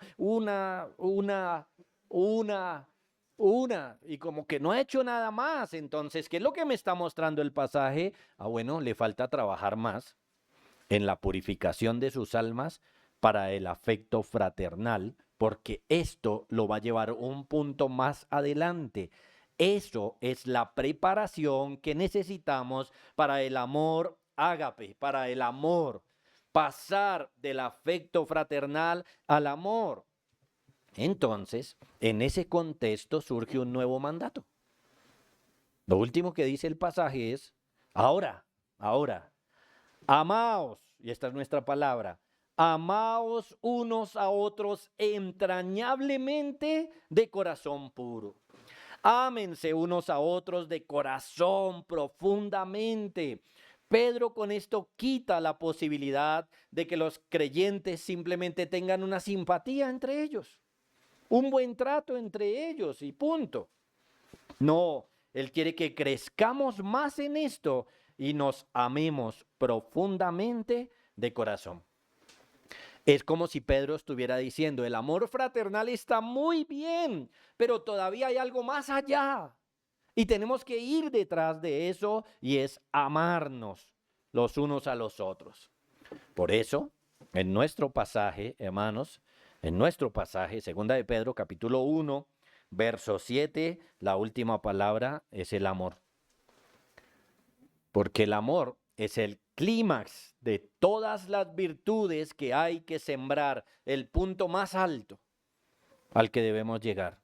una, y como que no he hecho nada más. Entonces, ¿qué es lo que me está mostrando el pasaje? Bueno, le falta trabajar más en la purificación de sus almas para el afecto fraternal, porque esto lo va a llevar un punto más adelante. Eso es la preparación que necesitamos para el amor ágape, para el amor, pasar del afecto fraternal al amor. Entonces, en ese contexto surge un nuevo mandato. Lo último que dice el pasaje es, ahora, amaos, y esta es nuestra palabra, amaos unos a otros entrañablemente de corazón puro. Ámense unos a otros de corazón profundamente. Pedro con esto quita la posibilidad de que los creyentes simplemente tengan una simpatía entre ellos, un buen trato entre ellos y punto. No, él quiere que crezcamos más en esto y nos amemos profundamente de corazón. Es como si Pedro estuviera diciendo, el amor fraternal está muy bien, pero todavía hay algo más allá. Y tenemos que ir detrás de eso y es amarnos los unos a los otros. Por eso, en nuestro pasaje, hermanos, en nuestro pasaje, segunda de Pedro, capítulo 1, verso 7, la última palabra es el amor. Porque el amor es el clímax de todas las virtudes que hay que sembrar, el punto más alto al que debemos llegar.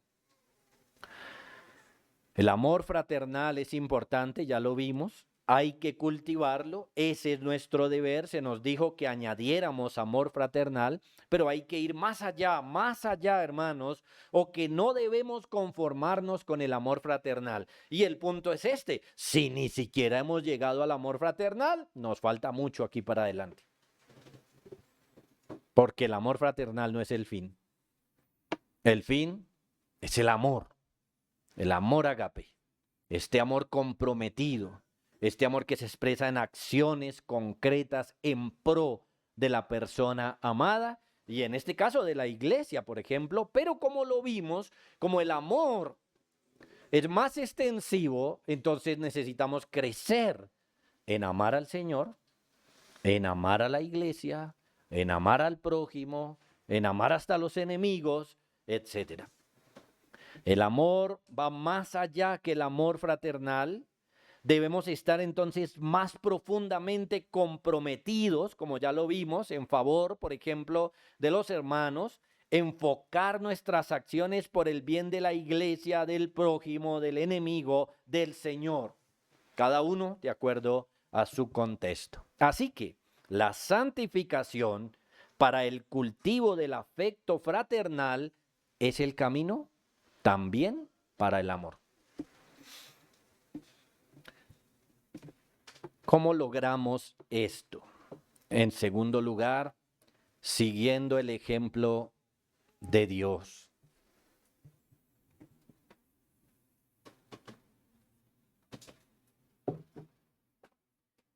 El amor fraternal es importante, ya lo vimos, hay que cultivarlo, ese es nuestro deber, se nos dijo que añadiéramos amor fraternal, pero hay que ir más allá, hermanos, o que no debemos conformarnos con el amor fraternal. Y el punto es este, si ni siquiera hemos llegado al amor fraternal, nos falta mucho aquí para adelante. Porque el amor fraternal no es el fin. El fin es el amor ágape, este amor comprometido, este amor que se expresa en acciones concretas en pro de la persona amada y en este caso de la iglesia, por ejemplo, pero como lo vimos, como el amor es más extensivo, entonces necesitamos crecer en amar al Señor, en amar a la iglesia, en amar al prójimo, en amar hasta a los enemigos, etcétera. El amor va más allá que el amor fraternal. Debemos estar entonces más profundamente comprometidos, como ya lo vimos, en favor, por ejemplo, de los hermanos, enfocar nuestras acciones por el bien de la iglesia, del prójimo, del enemigo, del Señor. Cada uno de acuerdo a su contexto. Así que la santificación para el cultivo del afecto fraternal es el camino también para el amor. ¿Cómo logramos esto? En segundo lugar, siguiendo el ejemplo de Dios.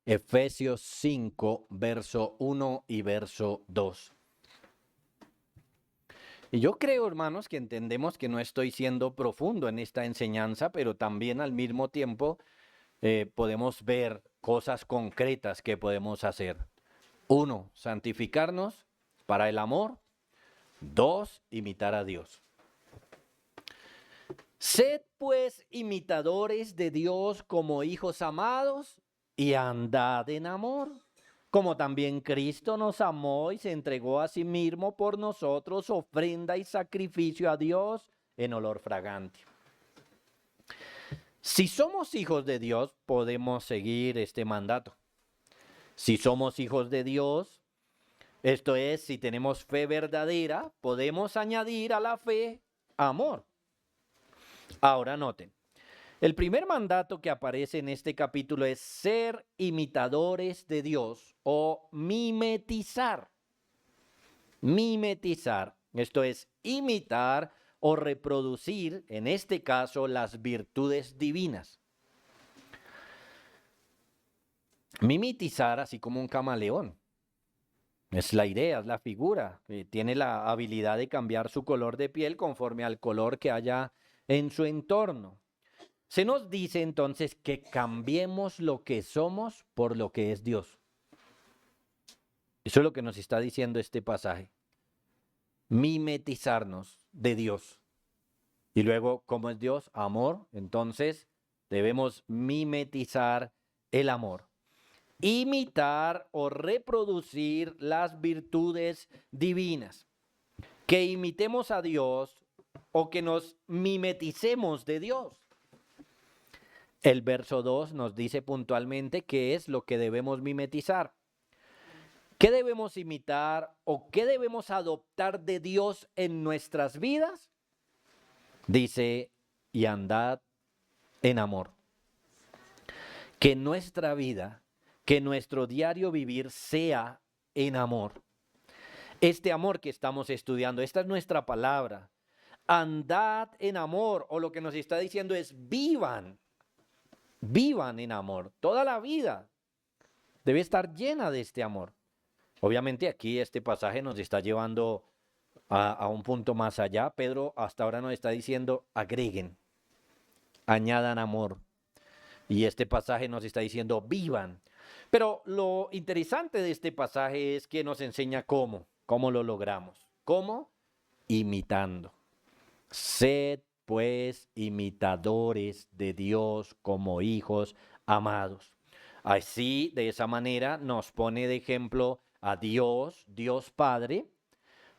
Efesios 5, verso 1 y verso 2. Y yo creo, hermanos, que entendemos que no estoy siendo profundo en esta enseñanza, pero también al mismo tiempo podemos ver cosas concretas que podemos hacer. Uno, santificarnos para el amor. Dos, imitar a Dios. Sed pues imitadores de Dios como hijos amados y andad en amor, como también Cristo nos amó y se entregó a sí mismo por nosotros, ofrenda y sacrificio a Dios en olor fragante. Si somos hijos de Dios, podemos seguir este mandato. Si somos hijos de Dios, esto es, si tenemos fe verdadera, podemos añadir a la fe amor. Ahora noten, el primer mandato que aparece en este capítulo es ser imitadores de Dios o mimetizar. Mimetizar, esto es imitar o reproducir, en este caso, las virtudes divinas. Mimetizar, así como un camaleón. Es la idea, es la figura. Tiene la habilidad de cambiar su color de piel conforme al color que haya en su entorno. Se nos dice entonces que cambiemos lo que somos por lo que es Dios. Eso es lo que nos está diciendo este pasaje. Mimetizarnos de Dios. Y luego, ¿cómo es Dios? Amor. Entonces, debemos mimetizar el amor. Imitar o reproducir las virtudes divinas. Que imitemos a Dios o que nos mimeticemos de Dios. El verso 2 nos dice puntualmente qué es lo que debemos mimetizar. ¿Qué debemos imitar o qué debemos adoptar de Dios en nuestras vidas? Dice, y andad en amor. Que nuestra vida, que nuestro diario vivir sea en amor. Este amor que estamos estudiando, esta es nuestra palabra. Andad en amor, o lo que nos está diciendo es vivan en amor. Toda la vida debe estar llena de este amor. Obviamente aquí este pasaje nos está llevando a un punto más allá. Pedro hasta ahora nos está diciendo agreguen, añadan amor. Y este pasaje nos está diciendo vivan. Pero lo interesante de este pasaje es que nos enseña cómo lo logramos. ¿Cómo? Imitando. Sed pues imitadores de Dios como hijos amados. Así, de esa manera, nos pone de ejemplo a Dios, Dios Padre,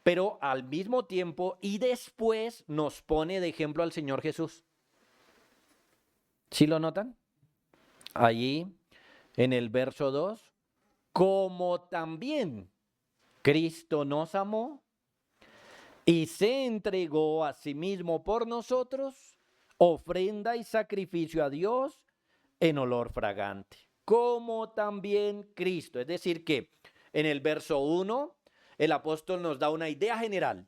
pero al mismo tiempo y después nos pone de ejemplo al Señor Jesús. ¿Sí lo notan? Allí, en el verso 2, como también Cristo nos amó y se entregó a sí mismo por nosotros, ofrenda y sacrificio a Dios en olor fragante. Como también Cristo. Es decir que en el verso 1, el apóstol nos da una idea general.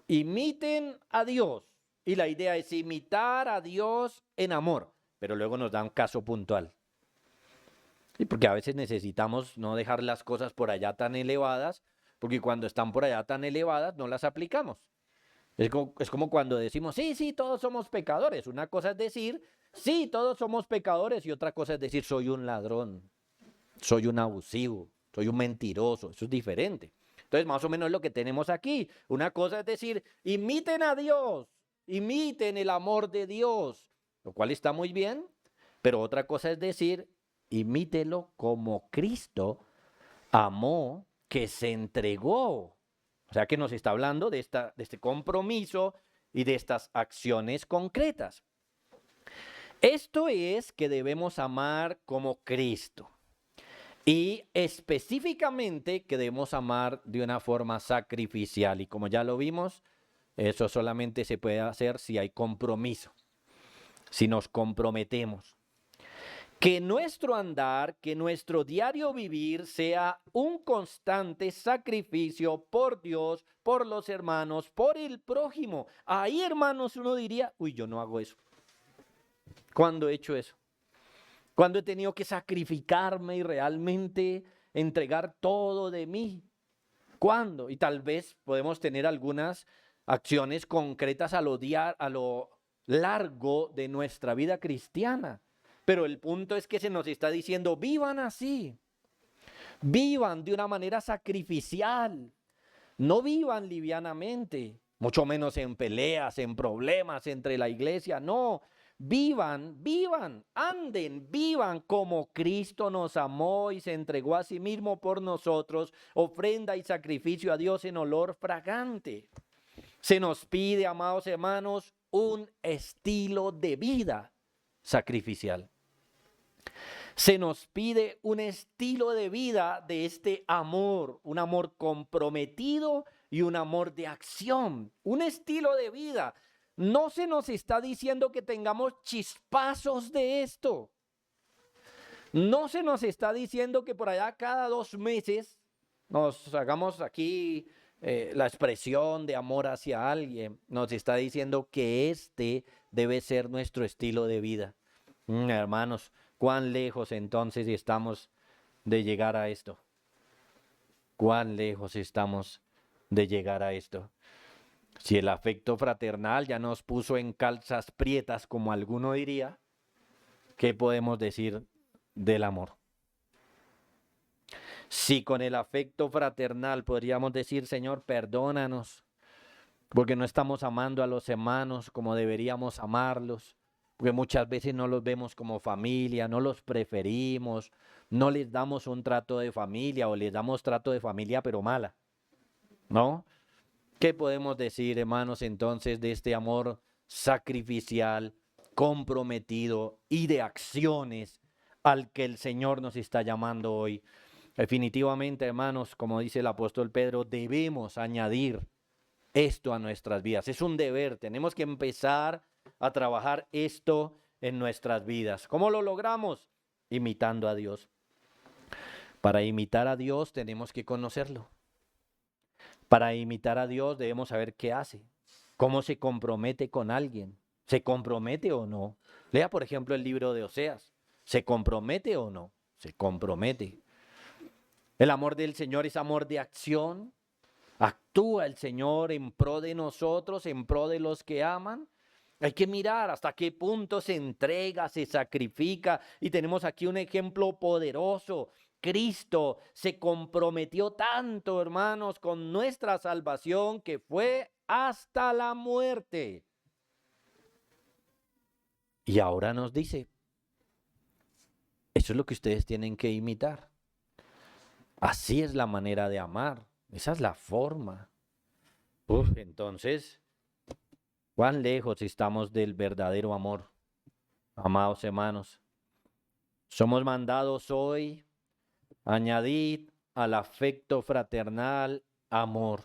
Imiten a Dios. Y la idea es imitar a Dios en amor. Pero luego nos da un caso puntual. Y porque a veces necesitamos no dejar las cosas por allá tan elevadas, porque cuando están por allá tan elevadas no las aplicamos. Es como cuando decimos, sí, todos somos pecadores. Una cosa es decir, sí, todos somos pecadores, y otra cosa es decir, soy un ladrón, soy un abusivo, soy un mentiroso. Eso es diferente. Entonces, más o menos es lo que tenemos aquí. Una cosa es decir, imiten a Dios, imiten el amor de Dios, lo cual está muy bien, pero otra cosa es decir, imítelo como Cristo amó, que se entregó. O sea que nos está hablando de este compromiso y de estas acciones concretas. Esto es que debemos amar como Cristo. Y específicamente que debemos amar de una forma sacrificial. Y como ya lo vimos, eso solamente se puede hacer si hay compromiso, si nos comprometemos. Que nuestro andar, que nuestro diario vivir sea un constante sacrificio por Dios, por los hermanos, por el prójimo. Ahí, hermanos, uno diría, uy, yo no hago eso. ¿Cuándo he hecho eso? ¿Cuándo he tenido que sacrificarme y realmente entregar todo de mí? ¿Cuándo? Y tal vez podemos tener algunas acciones concretas a lo largo de nuestra vida cristiana. Pero el punto es que se nos está diciendo, vivan así, vivan de una manera sacrificial, no vivan livianamente, mucho menos en peleas, en problemas entre la iglesia, no. Vivan, anden, vivan como Cristo nos amó y se entregó a sí mismo por nosotros, ofrenda y sacrificio a Dios en olor fragante. Se nos pide, amados hermanos, un estilo de vida sacrificial. Se nos pide un estilo de vida de este amor, un amor comprometido y un amor de acción, un estilo de vida. No se nos está diciendo que tengamos chispazos de esto. No se nos está diciendo que por allá cada 2 meses nos hagamos aquí la expresión de amor hacia alguien. Nos está diciendo que este debe ser nuestro estilo de vida. Hermanos, ¿cuán lejos entonces estamos de llegar a esto? ¿Cuán lejos estamos de llegar a esto? Si el afecto fraternal ya nos puso en calzas prietas, como alguno diría, ¿qué podemos decir del amor? Si con el afecto fraternal podríamos decir, Señor, perdónanos, porque no estamos amando a los hermanos como deberíamos amarlos, porque muchas veces no los vemos como familia, no los preferimos, no les damos un trato de familia o les damos trato de familia pero mala, ¿no? ¿Qué podemos decir, hermanos, entonces de este amor sacrificial, comprometido y de acciones al que el Señor nos está llamando hoy? Definitivamente, hermanos, como dice el apóstol Pedro, debemos añadir esto a nuestras vidas. Es un deber, tenemos que empezar a trabajar esto en nuestras vidas. ¿Cómo lo logramos? Imitando a Dios. Para imitar a Dios tenemos que conocerlo. Para imitar a Dios debemos saber qué hace, cómo se compromete con alguien. ¿Se compromete o no? Lea, por ejemplo, el libro de Oseas. ¿Se compromete o no? Se compromete. El amor del Señor es amor de acción. Actúa el Señor en pro de nosotros, en pro de los que aman. Hay que mirar hasta qué punto se entrega, se sacrifica. Y tenemos aquí un ejemplo poderoso. Cristo se comprometió tanto, hermanos, con nuestra salvación que fue hasta la muerte. Y ahora nos dice, eso es lo que ustedes tienen que imitar. Así es la manera de amar. Esa es la forma. Entonces, ¿cuán lejos estamos del verdadero amor, amados hermanos? Somos mandados hoy a añadir al afecto fraternal amor.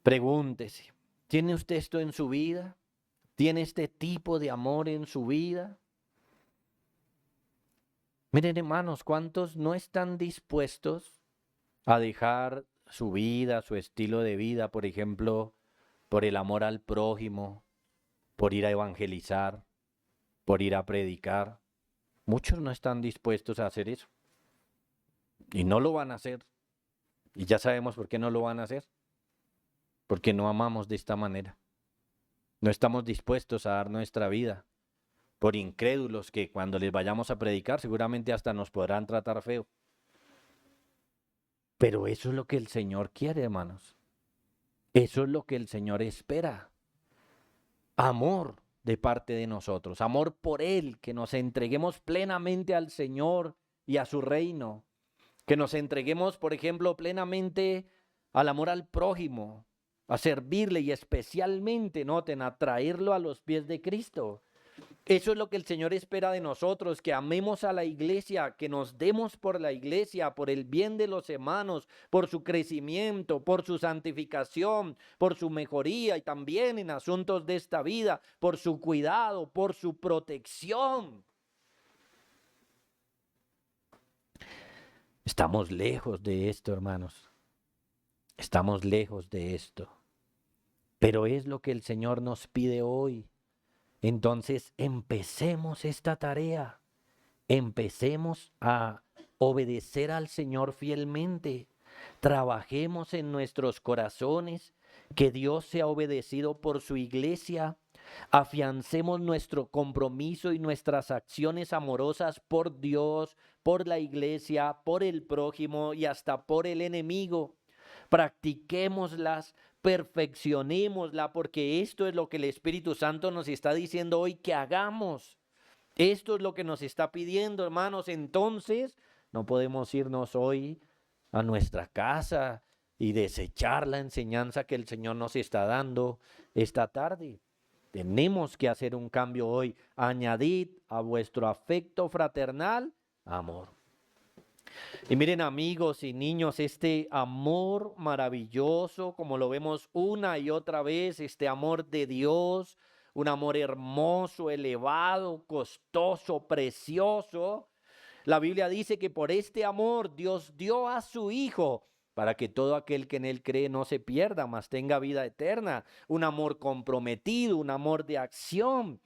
Pregúntese, ¿tiene usted esto en su vida? ¿Tiene este tipo de amor en su vida? Miren, hermanos, ¿cuántos no están dispuestos a dejar su vida, su estilo de vida, por ejemplo, por el amor al prójimo, por ir a evangelizar, por ir a predicar? Muchos no están dispuestos a hacer eso. Y no lo van a hacer. Y ya sabemos por qué no lo van a hacer. Porque no amamos de esta manera. No estamos dispuestos a dar nuestra vida por incrédulos que cuando les vayamos a predicar seguramente hasta nos podrán tratar feo. Pero eso es lo que el Señor quiere, hermanos. Eso es lo que el Señor espera. Amor de parte de nosotros, amor por Él, que nos entreguemos plenamente al Señor y a su reino, que nos entreguemos, por ejemplo, plenamente al amor al prójimo, a servirle y especialmente, noten, a traerlo a los pies de Cristo. Eso es lo que el Señor espera de nosotros, que amemos a la iglesia, que nos demos por la iglesia, por el bien de los hermanos, por su crecimiento, por su santificación, por su mejoría y también en asuntos de esta vida, por su cuidado, por su protección. Estamos lejos de esto, hermanos. Estamos lejos de esto. Pero es lo que el Señor nos pide hoy. Entonces empecemos esta tarea, empecemos a obedecer al Señor fielmente, trabajemos en nuestros corazones, Que Dios sea obedecido por su iglesia. Afiancemos nuestro compromiso y nuestras acciones amorosas por Dios, por la iglesia, por el prójimo y hasta por el enemigo. Practiquémoslas, perfeccionémosla, porque esto es lo que el Espíritu Santo nos está diciendo hoy que hagamos. Esto es lo que nos está pidiendo, hermanos. Entonces, no podemos irnos hoy a nuestra casa y desechar la enseñanza que el Señor nos está dando esta tarde. Tenemos que hacer un cambio hoy. Añadid a vuestro afecto fraternal amor. Y miren, amigos y niños, este amor maravilloso, como lo vemos una y otra vez, este amor de Dios, un amor hermoso, elevado, costoso, precioso. La Biblia dice que por este amor Dios dio a su Hijo para que todo aquel que en Él cree no se pierda, mas tenga vida eterna. Un amor comprometido, un amor de acción.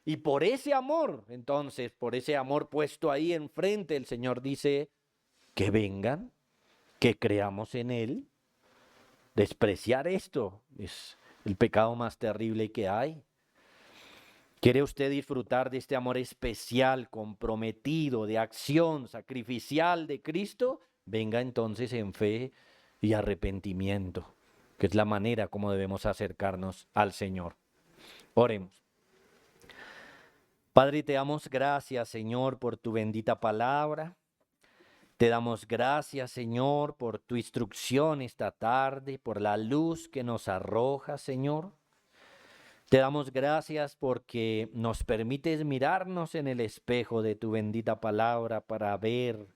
Y por ese amor, entonces, por ese amor puesto ahí enfrente, el Señor dice que vengan, que creamos en Él. Despreciar esto es el pecado más terrible que hay. ¿Quiere usted disfrutar de este amor especial, comprometido, de acción sacrificial de Cristo? Venga entonces en fe y arrepentimiento, que es la manera como debemos acercarnos al Señor. Oremos. Padre, te damos gracias, Señor, por tu bendita palabra. Te damos gracias, Señor, por tu instrucción esta tarde, por la luz que nos arroja, Señor. Te damos gracias porque nos permites mirarnos en el espejo de tu bendita palabra para ver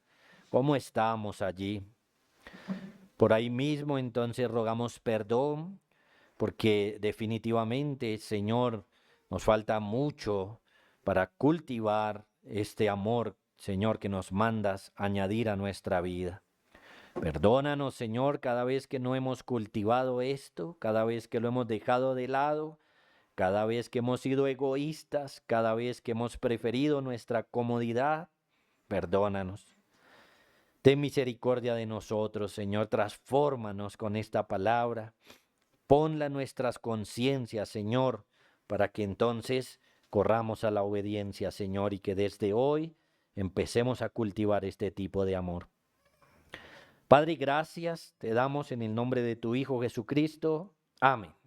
cómo estamos allí. Por ahí mismo entonces rogamos perdón porque definitivamente, Señor, nos falta mucho para cultivar este amor, Señor, que nos mandas añadir a nuestra vida. Perdónanos, Señor, cada vez que no hemos cultivado esto, cada vez que lo hemos dejado de lado, cada vez que hemos sido egoístas, cada vez que hemos preferido nuestra comodidad. Perdónanos. Ten misericordia de nosotros, Señor, transfórmanos con esta palabra. Ponla en nuestras conciencias, Señor, para que entonces corramos a la obediencia, Señor, y que desde hoy empecemos a cultivar este tipo de amor. Padre, gracias te damos en el nombre de tu Hijo Jesucristo. Amén.